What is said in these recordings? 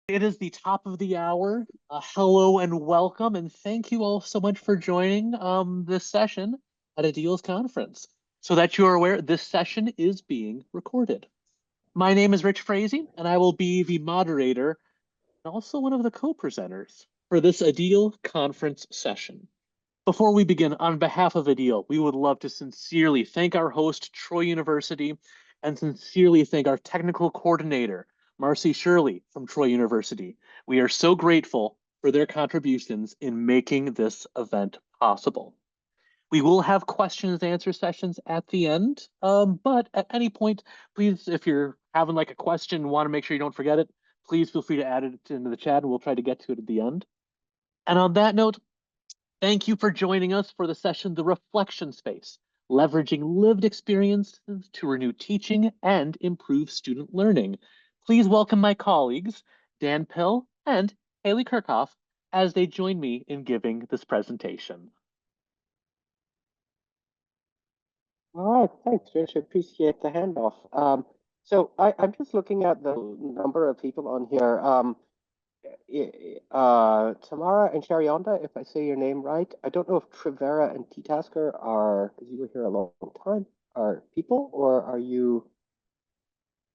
It is the top of the hour. Hello and welcome, and thank you all so much for joining this session at ADEIL's conference. So that you are aware, this session is being recorded. My name is Rich Frazee, and I will be the moderator and also one of the co-presenters for this ADEIL conference session. Before we begin, on behalf of ADEIL, we would love to sincerely thank our host, Troy University, and sincerely thank our technical coordinator, Marcy Shirley from Troy University. We are so grateful for their contributions in making this event possible. We will have questions and answer sessions at the end, but at any point, please, if you're having like a question, want to make sure you don't forget it, please feel free to add it into the chat and we'll try to get to it at the end. And on that note, thank you for joining us for the session, The Reflection Space, leveraging lived experiences to renew teaching and improve student learning. Please welcome my colleagues, Dan Pell and Haley Kerkhoff, as they join me in giving this presentation. All right, thanks, Rich. I appreciate the handoff. I'm just looking at the number of people on here. Tamara and Sharionda, if I say your name right. I don't know if Trivera and T-Tasker are, because you were here a long time, are people, or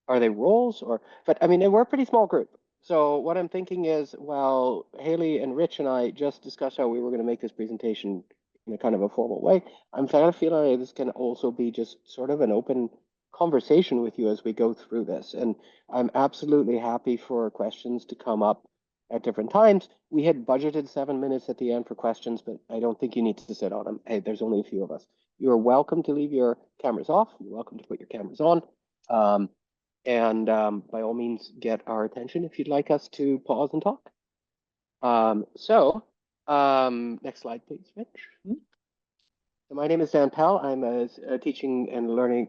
are they roles? But I mean, we're a pretty small group. So what I'm thinking is, well, Haley and Rich and I just discussed how we were going to make this presentation in a kind of a formal way. I'm kind of feeling like this can also be just sort of an open conversation with you as we go through this. And I'm absolutely happy for questions to come up at different times. We had budgeted 7 minutes at the end for questions, but I don't think you need to sit on them. Hey, there's only a few of us. You are welcome to leave your cameras off. You're welcome to put your cameras on. And by all means, get our attention if you'd like us to pause and talk. Next slide, please, Rich. So my name is Dan Pell. I'm a teaching and learning,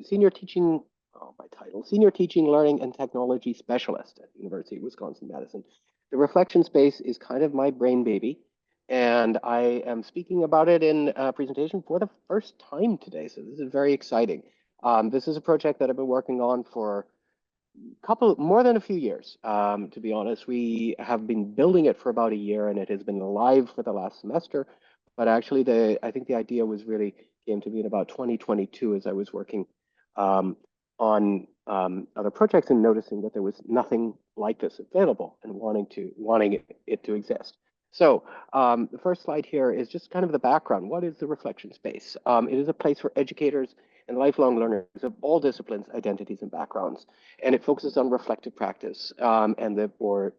senior teaching, my title, senior teaching, learning, and technology specialist at the University of Wisconsin-Madison. The reflection space is kind of my brain baby, and I am speaking about it in a presentation for the first time today. So this is very exciting. This is a project that I've been working on for more than a few years. To be honest, we have been building it for about a year, and it has been live for the last semester. But actually, I think the idea was really came to me in about 2022 as I was working on other projects and noticing that there was nothing like this available and wanting it to exist. So the first slide here is just kind of the background. What is the reflection space? It is a place for educators and lifelong learners of all disciplines, identities, and backgrounds. And it focuses on reflective practice or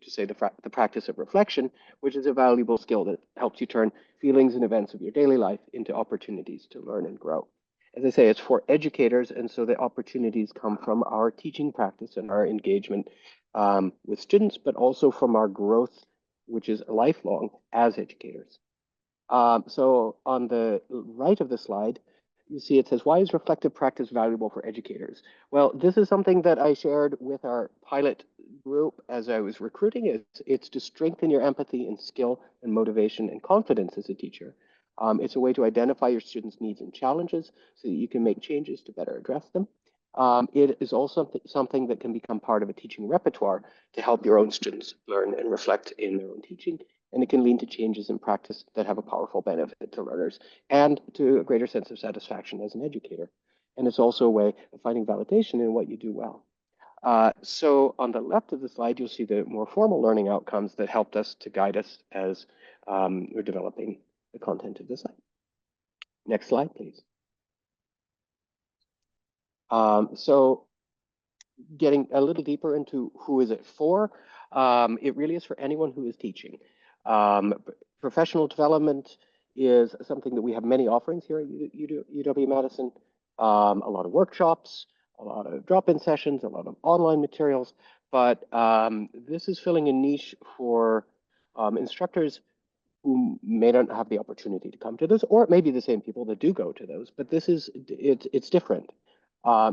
to say the practice of reflection, which is a valuable skill that helps you turn feelings and events of your daily life into opportunities to learn and grow. As I say, it's for educators, and so the opportunities come from our teaching practice and our engagement with students, but also from our growth, which is lifelong as educators. So on the right of the slide, you see it says, why is reflective practice valuable for educators? Well, this is something that I shared with our pilot group as I was recruiting. It's to strengthen your empathy and skill and motivation and confidence as a teacher. It's a way to identify your students' needs and challenges so that you can make changes to better address them. It is also something that can become part of a teaching repertoire to help your own students learn and reflect in their own teaching, and it can lead to changes in practice that have a powerful benefit to learners and to a greater sense of satisfaction as an educator. And it's also a way of finding validation in what you do well. So on the left of the slide, you'll see the more formal learning outcomes that helped us to guide us as we're developing the content of the site. Next slide, please. So getting a little deeper into who is it for, it really is for anyone who is teaching. Professional development is something that we have many offerings here at UW-Madison, a lot of workshops, a lot of drop-in sessions, a lot of online materials, but this is filling a niche for instructors who may not have the opportunity to come to this, or it may be the same people that do go to those, but it's different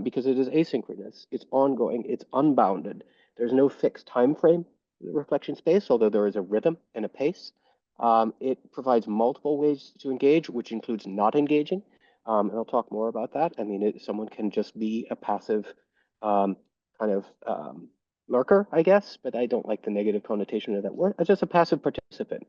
because it is asynchronous, it's ongoing, it's unbounded. There's no fixed time frame for the reflection space, although there is a rhythm and a pace. It provides multiple ways to engage, which includes not engaging, and I'll talk more about that. I mean, someone can just be a passive kind of lurker, I guess, but I don't like the negative connotation of that word. I'm just a passive participant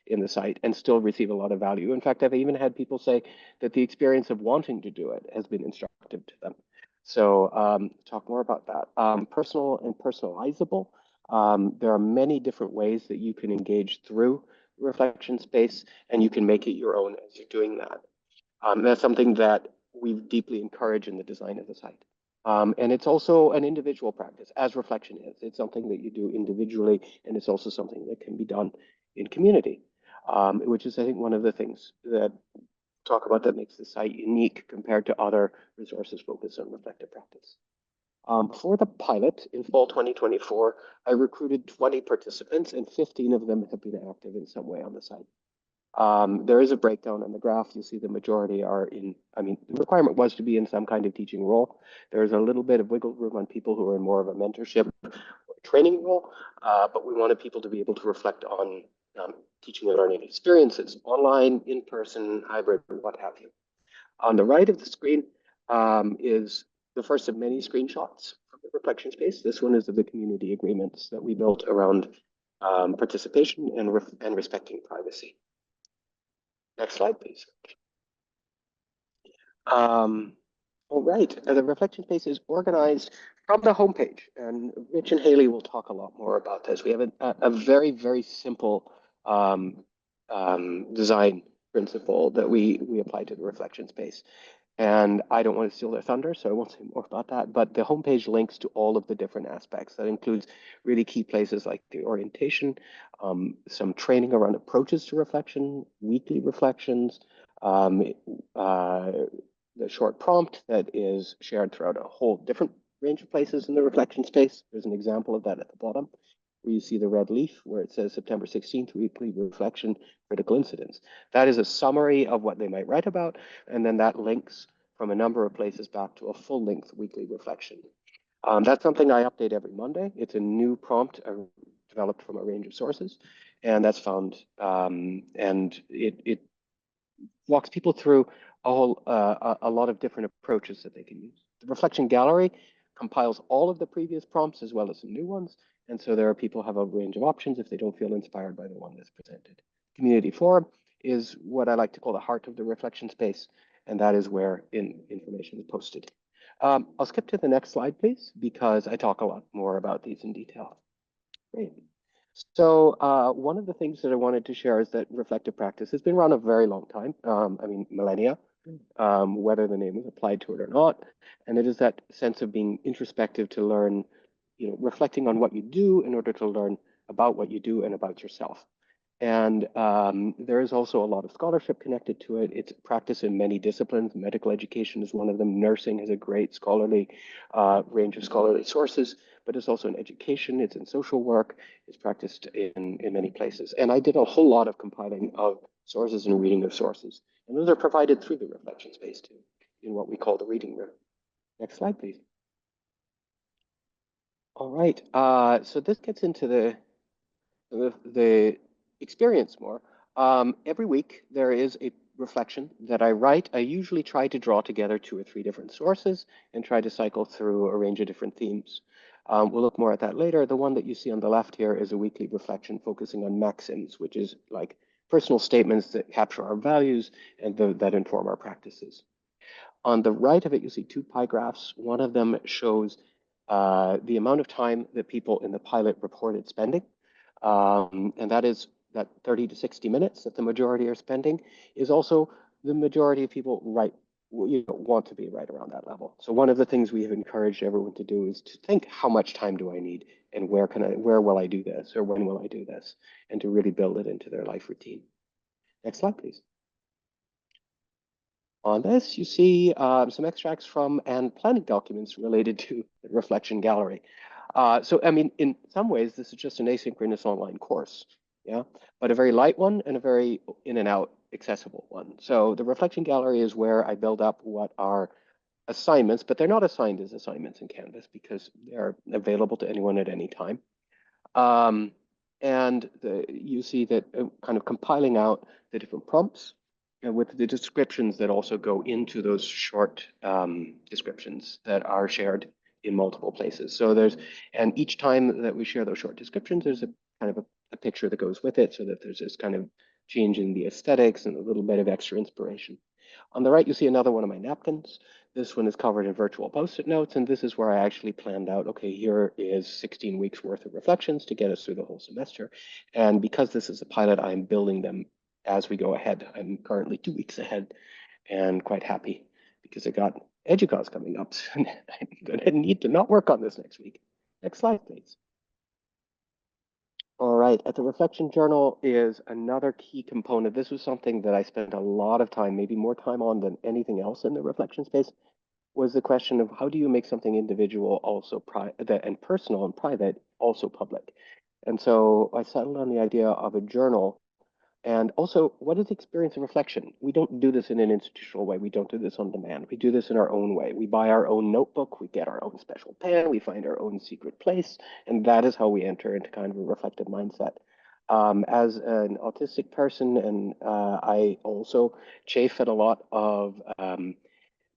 in the site and still receive a lot of value. In fact, I've even had people say that the experience of wanting to do it has been instructive to them. So talk more about that. Personal and personalizable. There are many different ways that you can engage through reflection space, and you can make it your own as you're doing that. That's something that we deeply encourage in the design of the site. And it's also an individual practice, as reflection is. It's something that you do individually, and it's also something that can be done in community, which is, I think, one of the things that talk about that makes the site unique compared to other resources focused on reflective practice. For the pilot in fall 2024, I recruited 20 participants, and 15 of them have been active in some way on the site. There is a breakdown on the graph. You see the majority are in, I mean, the requirement was to be in some kind of teaching role. There's a little bit of wiggle room on people who are in more of a mentorship or training role, but we wanted people to be able to reflect on teaching and learning experiences, online, in person, hybrid, what have you. On the right of the screen is the first of many screenshots from the reflection space. This one is of the community agreements that we built around participation and respecting privacy. Next slide, please. All right, the reflection space is organized from the homepage, and Rich and Haley will talk a lot more about this. We have a very, very simple design principle that we apply to the reflection space. And I don't want to steal their thunder, so I won't say more about that. But the homepage links to all of the different aspects. That includes really key places like the orientation, some training around approaches to reflection, weekly reflections, the short prompt that is shared throughout a whole different range of places in the reflection space. There's an example of that at the bottom, where you see the red leaf where it says September 16th, weekly reflection, critical incidents. That is a summary of what they might write about, and then that links from a number of places back to a full-length weekly reflection. That's something I update every Monday. It's a new prompt developed from a range of sources, and that's found, and it walks people through a lot of different approaches that they can use. The reflection gallery compiles all of the previous prompts as well as some new ones. And so there are people who have a range of options if they don't feel inspired by the one that's presented. Community forum is what I like to call the heart of the reflection space. And that is where information is posted. I'll skip to the next slide, please, because I talk a lot more about these in detail. Great. So one of the things that I wanted to share is that reflective practice has been around a very long time. I mean, millennia, whether the name is applied to it or not. And it is that sense of being introspective to learn, reflecting on what you do in order to learn about what you do and about yourself. And there is also a lot of scholarship connected to it. It's practiced in many disciplines. Medical education is one of them. Nursing has a great scholarly range of scholarly sources, but it's also in education. It's in social work. It's practiced in many places. And I did a whole lot of compiling of sources and reading of sources. And those are provided through the reflection space too, in what we call the reading room. Next slide, please. All right, so this gets into the experience more. Every week there is a reflection that I write. I usually try to draw together 2 or 3 different sources and try to cycle through a range of different themes. We'll look more at that later. The one that you see on the left here is a weekly reflection focusing on maxims, which is like personal statements that capture our values and that inform our practices. On the right of it, you see 2 pie graphs. One of them shows the amount of time that people in the pilot reported spending. And that is that 30 to 60 minutes that the majority are spending is also the majority of people want to be right around that level. So one of the things we have encouraged everyone to do is to think, how much time do I need and where will I do this or when will I do this, and to really build it into their life routine. Next slide, please. On this, you see some extracts from and planning documents related to the reflection gallery. So, I mean, in some ways, this is just an asynchronous online course, yeah, but a very light one and a very in and out accessible one. So the reflection gallery is where I build up what are assignments, but they're not assigned as assignments in Canvas because they're available to anyone at any time. And you see that kind of compiling out the different prompts with the descriptions that also go into those short descriptions that are shared in multiple places. So and each time that we share those short descriptions, there's a kind of a picture that goes with it, so that there's this kind of change in the aesthetics and a little bit of extra inspiration. On the right, you see another one of my napkins. This one is covered in virtual post-it notes, and this is where I actually planned out, okay, here is 16 weeks worth of reflections to get us through the whole semester. And because this is a pilot, I'm building them as we go ahead. I'm currently 2 weeks ahead and quite happy because I got EDUCAUSE coming up soon. I'm going to need to not work on this next week. Next slide, please. All right, at the reflection journal is another key component. This was something that I spent a lot of time, maybe more time on than anything else in the reflection space, was the question of how do you make something individual also private and personal and private also public? And so I settled on the idea of a journal. And also, what is experience of reflection? We don't do this in an institutional way. We don't do this on demand. We do this in our own way. We buy our own notebook, we get our own special pen, we find our own secret place, and that is how we enter into kind of a reflective mindset. As an autistic person, and I also chafe at a lot of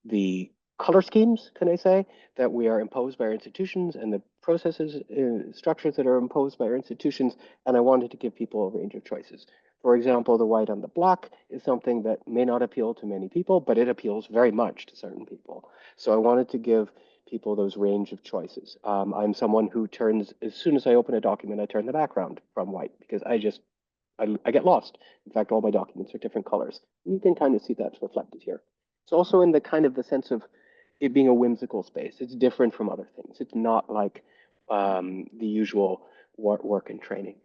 the color schemes, can I say, that we are imposed by our institutions and the processes, structures that are imposed by our institutions, and I wanted to give people a range of choices. For example, the white on the black is something that may not appeal to many people, but it appeals very much to certain people. So I wanted to give people those range of choices. I'm someone who turns, as soon as I open a document, I turn the background from white because I get lost. In fact, all my documents are different colors. You can kind of see that's reflected here. It's also in the kind of the sense of it being a whimsical space. It's different from other things. It's not like the usual work and training.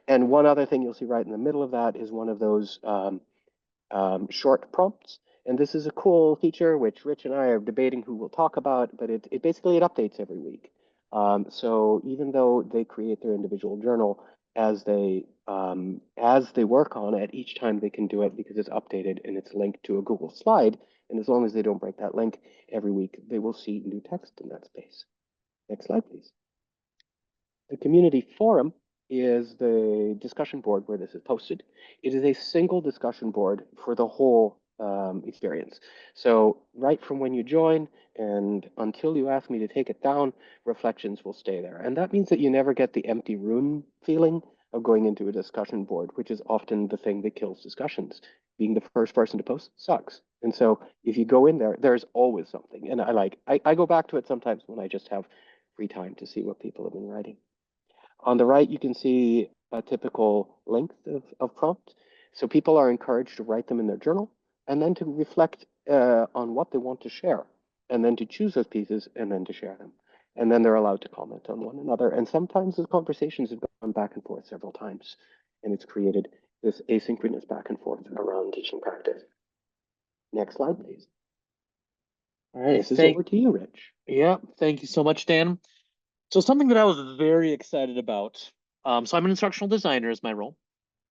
And one other thing you'll see right in the middle of that is one of those short prompts. And this is a cool feature, which Rich and I are debating who we'll talk about, but it basically it updates every week. So even though they create their individual journal, as they work on it, each time they can do it because it's updated and it's linked to a Google slide. And as long as they don't break that link, every week they will see new text in that space. Next slide, please. The community forum is the discussion board where this is posted. It is a single discussion board for the whole experience. So right from when you join and until you ask me to take it down, reflections will stay there. And that means that you never get the empty room feeling of going into a discussion board, which is often the thing that kills discussions. Being the first person to post sucks. And so if you go in there, there's always something. And I go back to it sometimes when I just have free time to see what people have been writing. On the right, you can see a typical length of prompt. So people are encouraged to write them in their journal and then to reflect on what they want to share, and then to choose those pieces and then to share them. And then they're allowed to comment on one another. And sometimes the conversations have gone back and forth several times, and it's created this asynchronous back and forth around teaching practice. Next slide, please. All right, this is over to you, Rich. Yeah, thank you so much, Dan. So something that I was very excited about. So I'm an instructional designer is my role.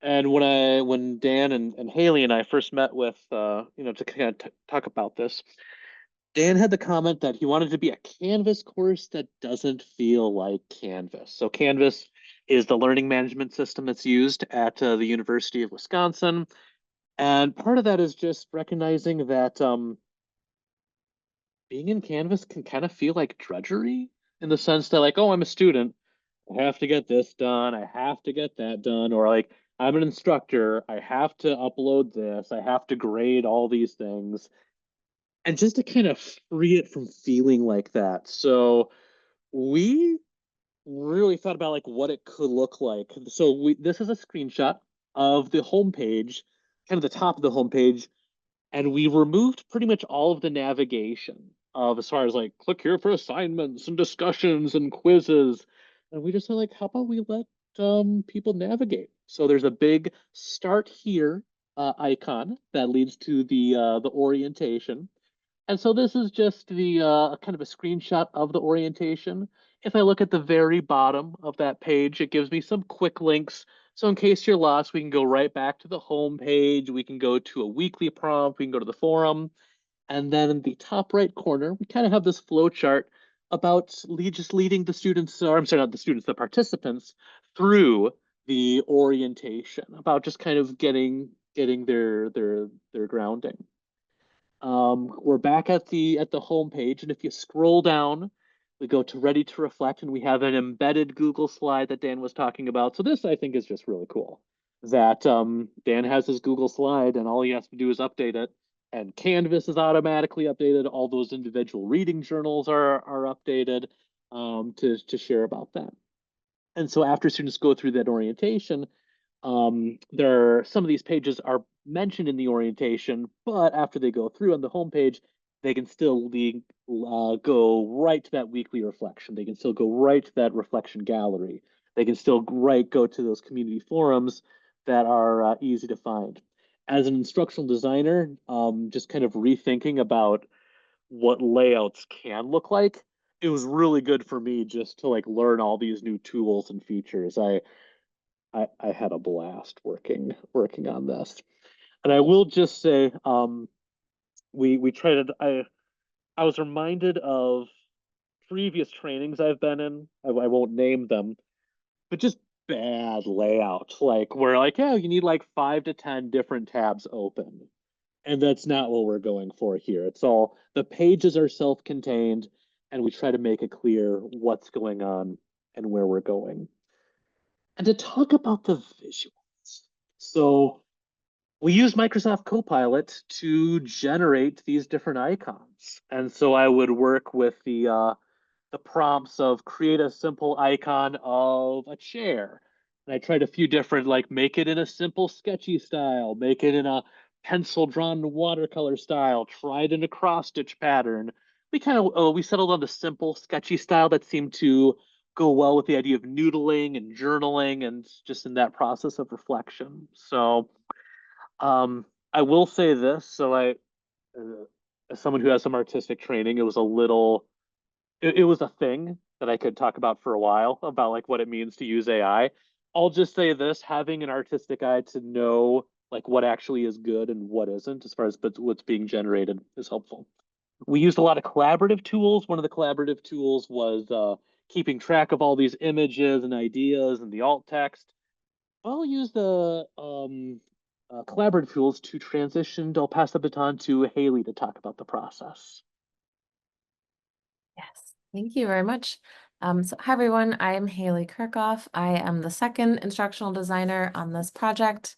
And when Dan and Haley and I first met with to kind of talk about this, Dan had the comment that he wanted to be a Canvas course that doesn't feel like Canvas. So Canvas is the learning management system that's used at the University of Wisconsin. And part of that is just recognizing that being in Canvas can kind of feel like drudgery in the sense that like, oh, I'm a student. I have to get this done. I have to get that done. Or like, I'm an instructor. I have to upload this. I have to grade all these things. And just to kind of free it from feeling like that. So we really thought about like what it could look like. So this is a screenshot of the homepage, kind of the top of the homepage, and we removed pretty much all of the navigation of as far as like click here for assignments and discussions and quizzes. And we just said like, how about we let people navigate? So there's a big start here icon that leads to the orientation. And so this is just the kind of a screenshot of the orientation. If I look at the very bottom of that page, it gives me some quick links. So in case you're lost, we can go right back to the home page. We can go to a weekly prompt. We can go to the forum. And then in the top right corner, we kind of have this flow chart about just leading the students, or I'm sorry, not the students, the participants through the orientation, about just kind of getting their grounding. We're back at the home page, and if you scroll down, We go to ready to reflect, and we have an embedded Google slide that Dan was talking about. So this, I think, is just really cool that Dan has his Google slide, and all he has to do is update it. And Canvas is automatically updated. All those individual reading journals are updated to share about that. And so after students go through that orientation, some of these pages are mentioned in the orientation, but after they go through on the homepage, they can still go right to that weekly reflection. They can still go right to that reflection gallery. They can still go to those community forums that are easy to find. As an instructional designer, just kind of rethinking about what layouts can look like, it was really good for me just to like learn all these new tools and features. I had a blast working on this. And I will just say, we tried to, I was reminded of previous trainings I've been in. I won't name them, but just bad layout. Like where like, yeah, you need like 5 to 10 different tabs open. And that's not what we're going for here. It's all the pages are self-contained, and we try to make it clear what's going on and where we're going. And to talk about the visuals. So we use Microsoft Copilot to generate these different icons. And so I would work with the prompts of create a simple icon of a chair. And I tried a few different, like make it in a simple sketchy style, make it in a pencil drawn watercolor style, try it in a cross stitch pattern. We settled on the simple sketchy style that seemed to go well with the idea of noodling and journaling and just in that process of reflection. So I will say this. As someone who has some artistic training, it was a thing that I could talk about for a while about like what it means to use AI. I'll just say this, having an artistic eye to know like what actually is good and what isn't as far as what's being generated is helpful. We used a lot of collaborative tools. One of the collaborative tools was keeping track of all these images and ideas and the alt text. I'll use the collaborative tools to transition. I'll pass the baton to Haley to talk about the process. Yes, thank you very much. Hi everyone, I am Haley Kerkhoff. I am the second instructional designer on this project.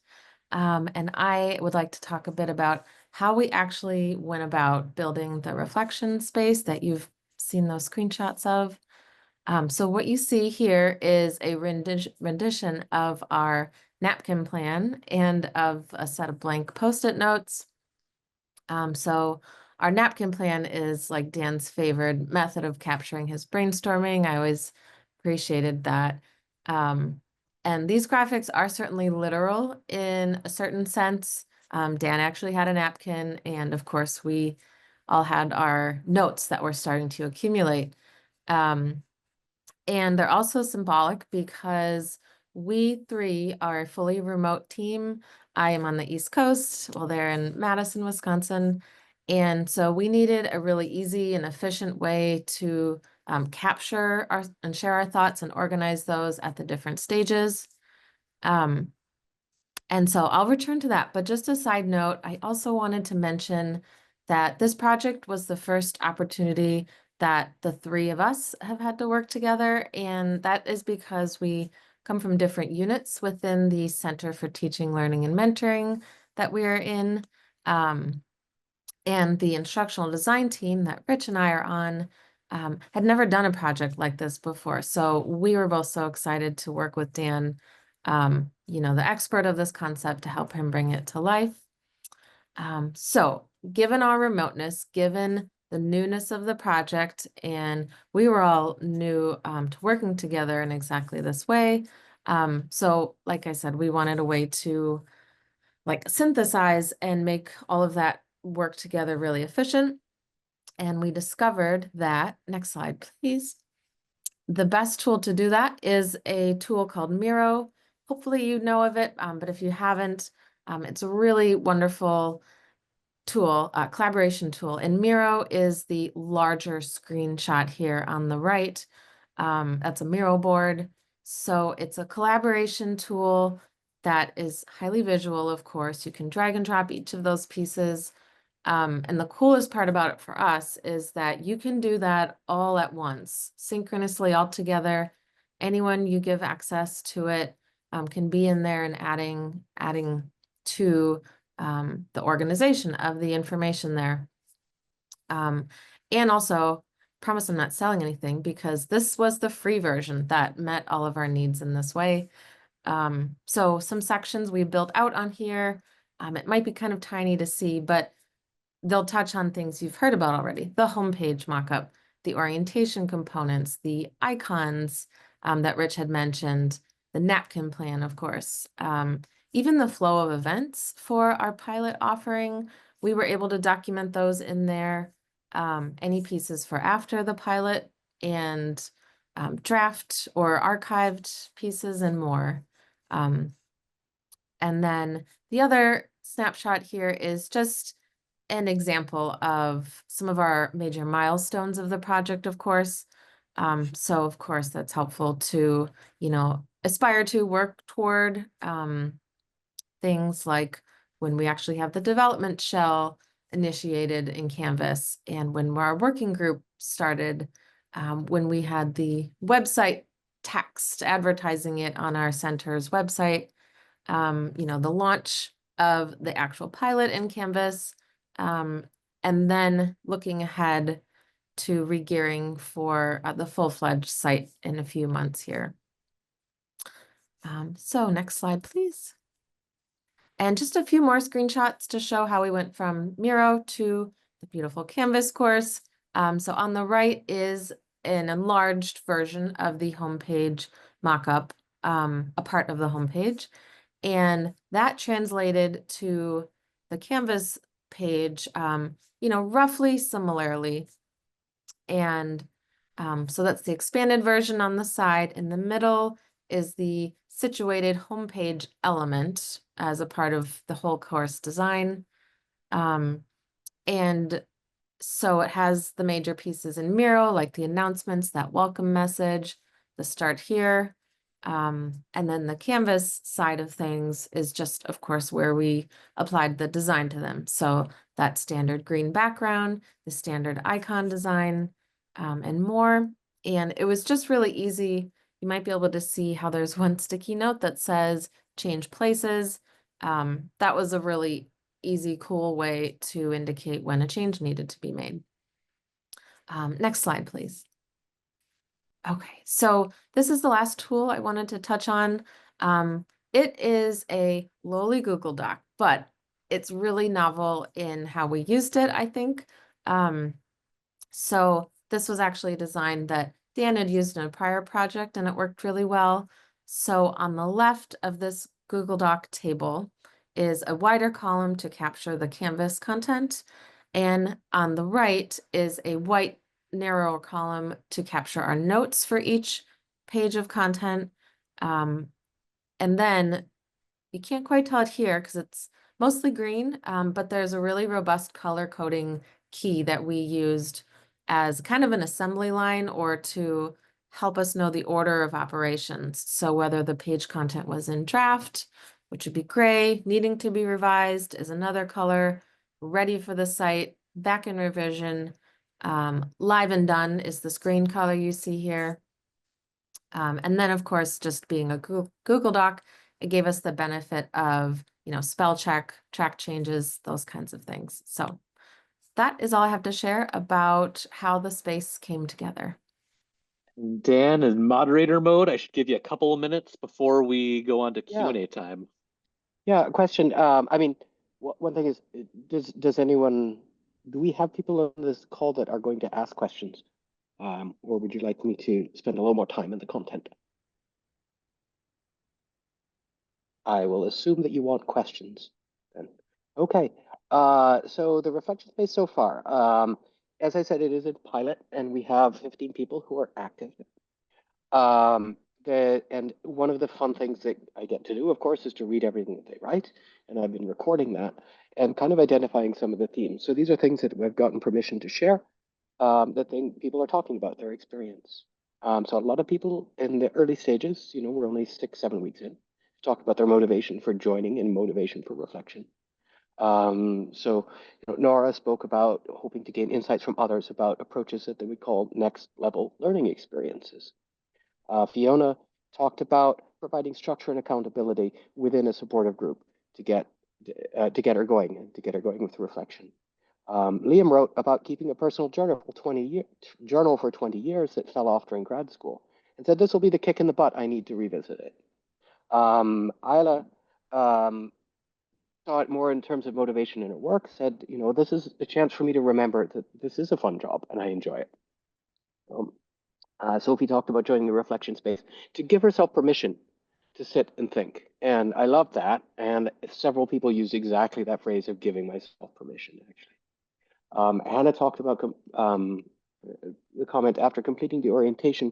And I would like to talk a bit about how we actually went about building the reflection space that you've seen those screenshots of. So what you see here is a rendition of our napkin plan and of a set of blank Post-it notes. So our napkin plan is like Dan's favorite method of capturing his brainstorming. I always appreciated that. And these graphics are certainly literal in a certain sense. Dan actually had a napkin, and of course, we all had our notes that were starting to accumulate. And they're also symbolic because we three are a fully remote team. I am on the East Coast, while they're in Madison, Wisconsin. And so we needed a really easy and efficient way to capture and share our thoughts and organize those at the different stages. And so I'll return to that. But just a side note, I also wanted to mention that this project was the first opportunity that the three of us have had to work together. And that is because we come from different units within the Center for Teaching, Learning, and Mentoring that we are in. And the instructional design team that Rich and I are on had never done a project like this before. So we were both so excited to work with Dan, the expert of this concept, to help him bring it to life. So given our remoteness, given the newness of the project, and we were all new to working together in exactly this way. So like I said, we wanted a way to like synthesize and make all of that work together really efficient. And we discovered that, next slide, please. The best tool to do that is a tool called Miro. Hopefully you know of it, but if you haven't, it's a really wonderful tool, collaboration tool. And Miro is the larger screenshot here on the right. That's a Miro board. So it's a collaboration tool that is highly visual, of course. You can drag and drop each of those pieces. And the coolest part about it for us is that you can do that all at once, synchronously all together. Anyone you give access to it can be in there and adding to the organization of the information there. And also, promise I'm not selling anything because this was the free version that met all of our needs in this way. So some sections we built out on here. It might be kind of tiny to see, but they'll touch on things you've heard about already. The homepage mockup, the orientation components, the icons that Rich had mentioned, the napkin plan, of course. Even the flow of events for our pilot offering, we were able to document those in there. Any pieces for after the pilot and draft or archived pieces and more. And then the other snapshot here is just an example of some of our major milestones of the project, of course. So of course, that's helpful to, aspire to work toward things like when we actually have the development shell initiated in Canvas and when our working group started, when we had the website text advertising it on our center's website, the launch of the actual pilot in Canvas, and then looking ahead to regearing for the full-fledged site in a few months here. So next slide, please. And just a few more screenshots to show how we went from Miro to the beautiful Canvas course. So on the right is an enlarged version of the homepage mockup, a part of the homepage. And that translated to the Canvas page, roughly similarly. And so that's the expanded version on the side. In the middle is the situated homepage element as a part of the whole course design. And so it has the major pieces in Miro, like the announcements, that welcome message, the start here. And then the Canvas side of things is just, of course, where we applied the design to them. So that standard green background, the standard icon design, and more. And it was just really easy. You might be able to see how there's one sticky note that says change places. That was a really easy, cool way to indicate when a change needed to be made. Next slide, please. Okay, so this is the last tool I wanted to touch on. It is a lowly Google Doc, but it's really novel in how we used it, I think. So this was actually a design that Dan had used in a prior project and it worked really well. So on the left of this Google Doc table is a wider column to capture the Canvas content. And on the right is a white narrower column to capture our notes for each page of content. And then you can't quite tell it here because it's mostly green, but there's a really robust color coding key that we used as kind of an assembly line or to help us know the order of operations. So whether the page content was in draft, which would be gray, needing to be revised is another color, ready for the site, back in revision, live and done is this green color you see here. And then of course, just being a Google Doc, it gave us the benefit of, spell check, track changes, those kinds of things. So that is all I have to share about how the space came together. Dan, in moderator mode, I should give you a couple of minutes before we go on to Q&A time. Yeah, question. One thing is, do we have people on this call that are going to ask questions? Or would you like me to spend a little more time in the content? I will assume that you want questions then. Okay. So the reflection space so far, as I said, it is a pilot and we have 15 people who are active. And one of the fun things that I get to do, of course, is to read everything that they write. And I've been recording that and kind of identifying some of the themes. So these are things that we've gotten permission to share, people are talking about their experience. So a lot of people in the early stages, we're only 6-7 weeks in, talk about their motivation for joining and motivation for reflection. So Nora spoke about hoping to gain insights from others about approaches that we call next level learning experiences. Fiona talked about providing structure and accountability within a supportive group to get her going and to get her going with reflection. Liam wrote about keeping a personal journal for 20 years that fell off during grad school and said this will be the kick in the butt. I need to revisit it. Isla saw it more in terms of motivation in her work, said, this is a chance for me to remember that this is a fun job and I enjoy it. Sophie talked about joining the reflection space to give herself permission to sit and think. And I love that. And several people used exactly that phrase of giving myself permission, actually. Hannah talked about the comment after completing the orientation,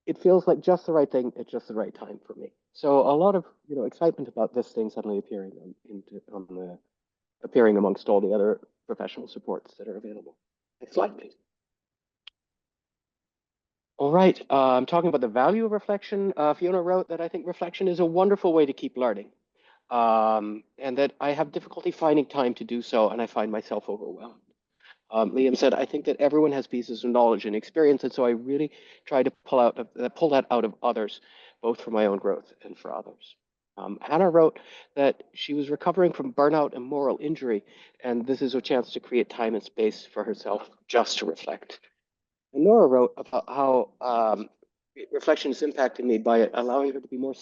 it feels like just the right thing at just the right time for me. So a lot of excitement about this thing suddenly appearing appearing amongst all the other professional supports that are available. Next slide, please. All right, I'm talking about the value of reflection. Fiona wrote that I think reflection is a wonderful way to keep learning, and that I have difficulty finding time to do so, and I find myself overwhelmed. Liam said, I think that everyone has pieces of knowledge and experience, and so I really try to pull that out of others, both for my own growth and for others. Hannah wrote that she was recovering from burnout and moral injury, and this is a chance to create time and space for herself just to reflect. And Nora wrote about how reflection has impacted me by allowing her to be more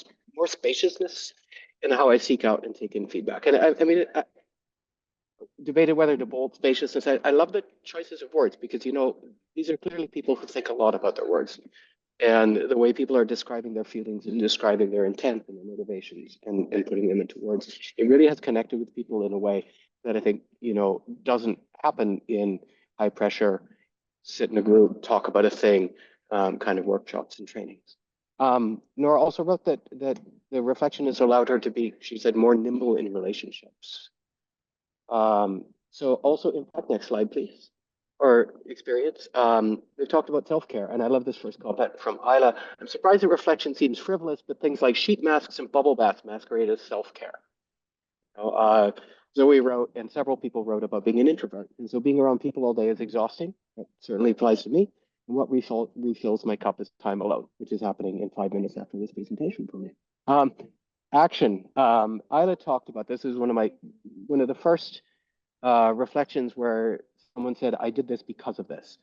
spaciousness in how I seek out and take in feedback. And I mean, debated whether to bold spaciousness. I love the choices of words because, these are clearly people who think a lot about their words and the way people are describing their feelings and describing their intent and their motivations and putting them into words. It really has connected with people in a way that I think, doesn't happen in high pressure, sit in a group, talk about a thing, kind of workshops and trainings. Nora also wrote that the reflection has allowed her to be, she said, more nimble in relationships. So also impact, next slide, please, or experience. They've talked about self-care, and I love this first comment from Isla. I'm surprised that reflection seems frivolous, but things like sheet masks and bubble baths masquerade as self-care. Zoe wrote, and several people wrote about being an introvert, and so being around people all day is exhausting. That certainly applies to me. And what refills my cup is time alone, which is happening in 5 minutes after this presentation for me. Action. Isla talked about this. This is one of the first reflections where someone said, I did this because of this.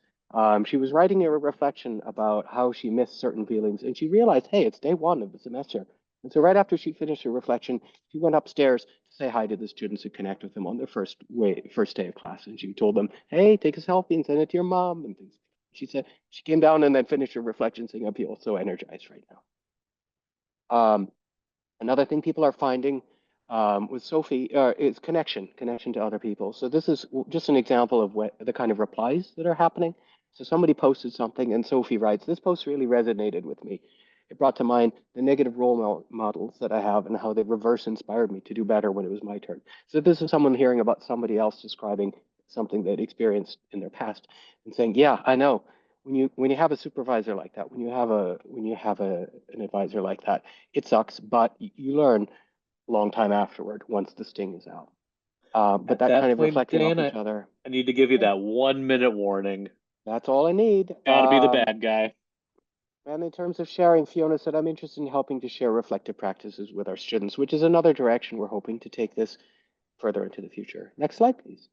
She was writing a reflection about how she missed certain feelings, and she realized, hey, it's day one of the semester. And so right after she finished her reflection, she went upstairs to say hi to the students and connect with them on their first day of class. And she told them, hey, take a selfie and send it to your mom and things. She said she came down and then finished her reflection saying, I feel so energized right now. Another thing people are finding with Sophie is connection to other people. So this is just an example of the kind of replies that are happening. So somebody posted something and Sophie writes, this post really resonated with me. It brought to mind the negative role models that I have and how they reverse inspired me to do better when it was my turn. So this is someone hearing about somebody else describing something they'd experienced in their past and saying, yeah, I know. When you have a supervisor like that, when you have an advisor like that, it sucks, but you learn a long time afterward once the sting is out. But that kind of point, reflecting Dan, off each other. I need to give you that 1 minute warning. That's all I need. Gotta be the bad guy. And in terms of sharing, Fiona said, I'm interested in helping to share reflective practices with our students, which is another direction we're hoping to take this further into the future. Next slide, please.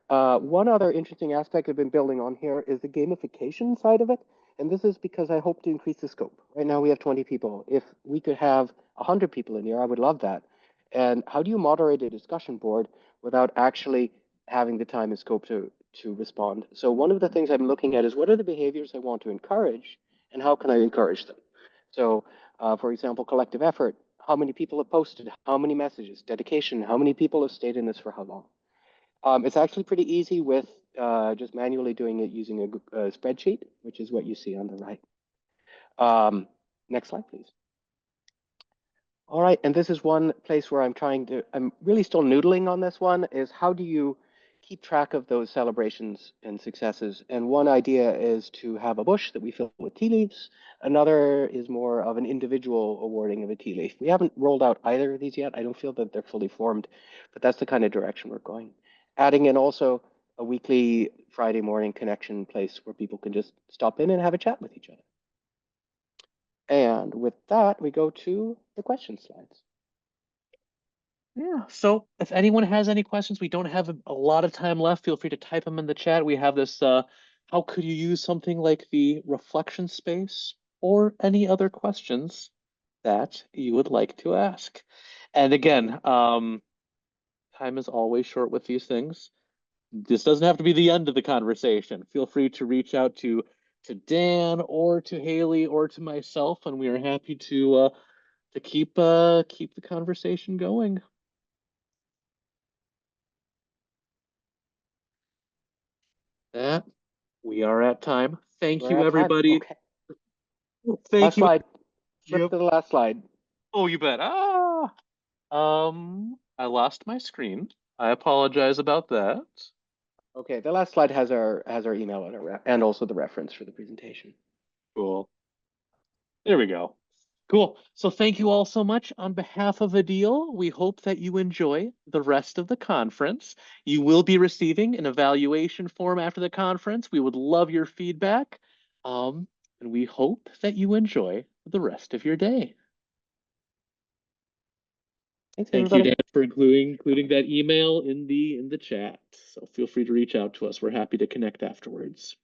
One other interesting aspect I've been building on here is the gamification side of it. And this is because I hope to increase the scope. Right now we have 20 people. If we could have 100 people in here, I would love that. And how do you moderate a discussion board without actually having the time and scope to respond? So one of the things I'm looking at is what are the behaviors I want to encourage and how can I encourage them? So for example, collective effort, how many people have posted, how many messages, dedication, how many people have stayed in this for how long? It's actually pretty easy with just manually doing it using a spreadsheet, which is what you see on the right. Next slide, please. All right, and this is one place where I'm really still noodling on this one, is how do you keep track of those celebrations and successes. And one idea is to have a bush that we fill with tea leaves. Another is more of an individual awarding of a tea leaf. We haven't rolled out either of these yet. I don't feel that they're fully formed, but that's the kind of direction we're going. Adding in also a weekly Friday morning connection place where people can just stop in and have a chat with each other. And with that, we go to the question slides. Yeah, so if anyone has any questions, we don't have a lot of time left. Feel free to type them in the chat. We have this, how could you use something like the reflection space or any other questions that you would like to ask. And again, time is always short with these things. This doesn't have to be the end of the conversation. Feel free to reach out to Dan or to Haley or to myself, and we are happy to keep the conversation going. That we are at time. Thank We're you, at time. everybody. Okay. Thank Last you. slide. Flip Yep. to the last slide. Oh, you bet. I lost my screen. I apologize about that. Okay, the last slide has our email and and also the reference for the presentation. Cool. There we go. Cool. So thank you all so much. On behalf of ADEIL, we hope that you enjoy the rest of the conference. You will be receiving an evaluation form after the conference. We would love your feedback. And we hope that you enjoy the rest of your day. Thanks, Thank you, everybody. Dan, for including that email in the chat. So feel free to reach out to us. We're happy to connect afterwards.